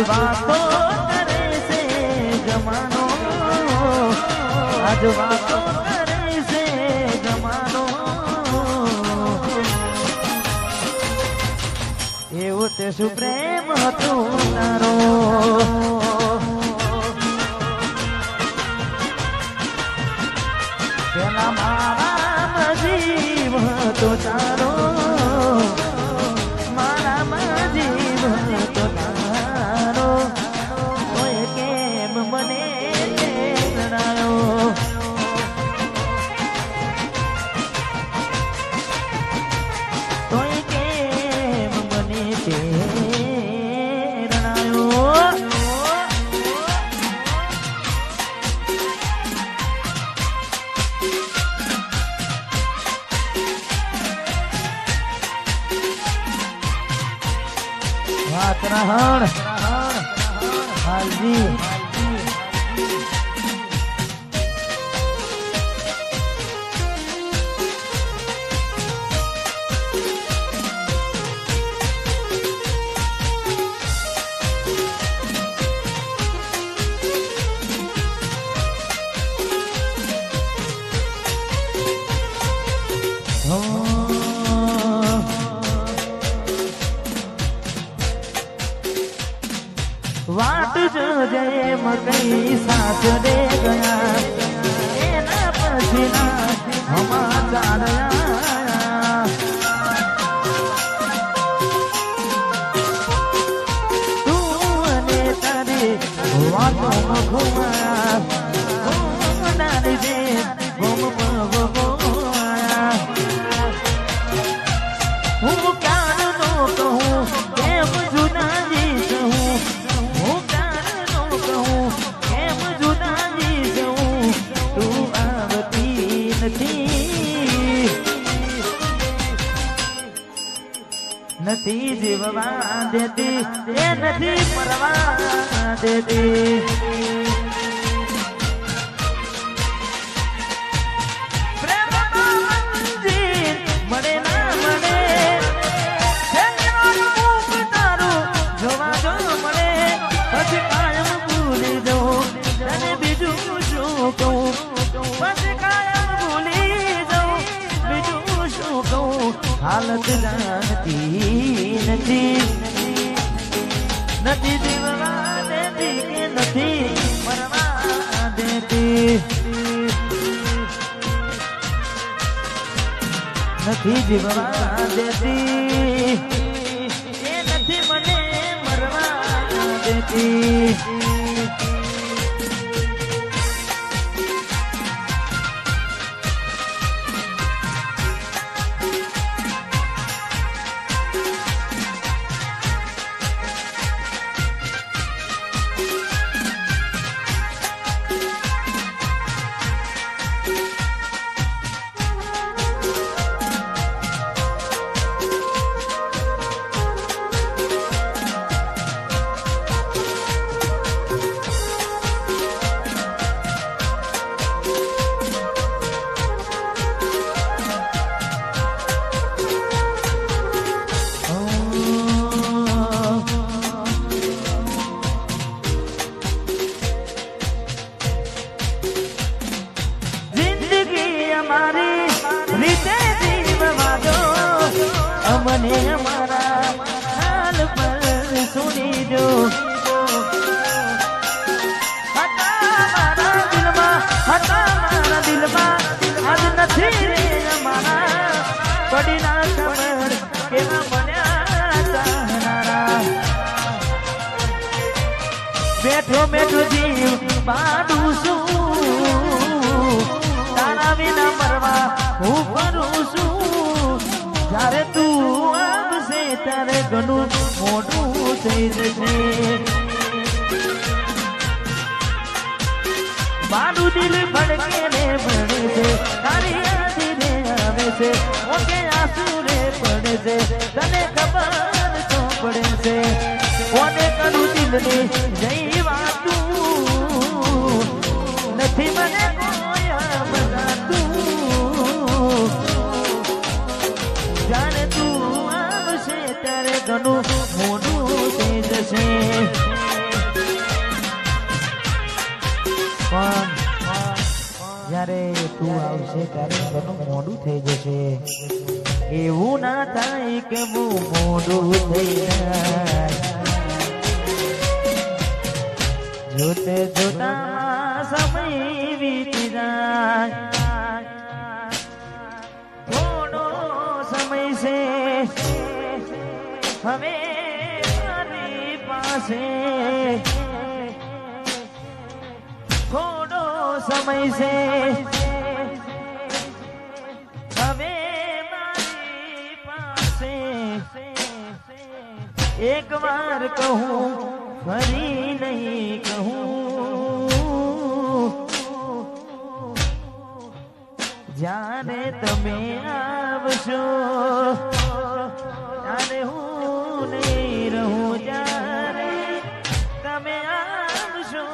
વાતો કરે છે જમાનો, આજ વાતો કરે છે જમાનો. એવું તે શું પ્રેમ હતું તારો, પેલા મારા જીવ હતો તારો, મારા જીવ હતો તારો. કોઈ કેમ મને લડાયો, કોઈ કેમ મને વાતરહણ હાલજી. वाट जो जय मकई साथ दे गया एना पछिना समाचार आया. तू ने तारी वातो मखुआ डाली दे गोम पगोया. हूँ प्यार नो कहूँ केम जुदा जी कहूँ, નથી જીવવા દેતી એ નથી મરવા દેતી. પ્રેમમાં મંજિલ મળે ના મળે, તારું જોવા જો મળે પછી કાયમ ભૂલી જાઉં અને બીજું શું કહું, પછી કાયમ ભૂલી જાઉં બીજું શું કહું. હાલત જાણતી નથી, નથી જીવવા દેતી કે નથી મરવા દેતી, નથી જીવવા દેતી એ નથી મને મરવા દેતી. મને અમારા હાલ પર સુની જો, હતા મારા દિલમાં આજ નથી રે અમારા. પડી ના ખબર કેવા બન્યા ચાહનારા, બેઠો બેઠો જીવ બાંધું છું, તારા વિના મરવા હું કરું છું. જ્યારે તું આવશે ત્યારે ઘણું મોટું થઈ જશે. મારું દિલ ભડકે ને ભણે છે, તારી યાદી રે આવે છે, ઓકે આંસુ રે પડે છે, તને ખબર તો પડે છે. કોને કરું દિલને જઈ વાતું, નથી મને કોઈ બતાતું. જાણે તું આવશે ત્યારે ઘણું મોટું થઈ જશે. તું આવશે ત્યારે ઘણું મોડું થઈ જશે એવું ના થાય કે હું મોડું થઈ જાય જોતે જોતા સમય વીતી જાય થોડો સમય છે હવે મારી પાસે થોડો સમય છે હવે મારી પાસે એક વાર કહું ફરી નહીં કહું જાને તમે આવશો ત્યારે હું નહીં રહું જ્યારે તમે આવશો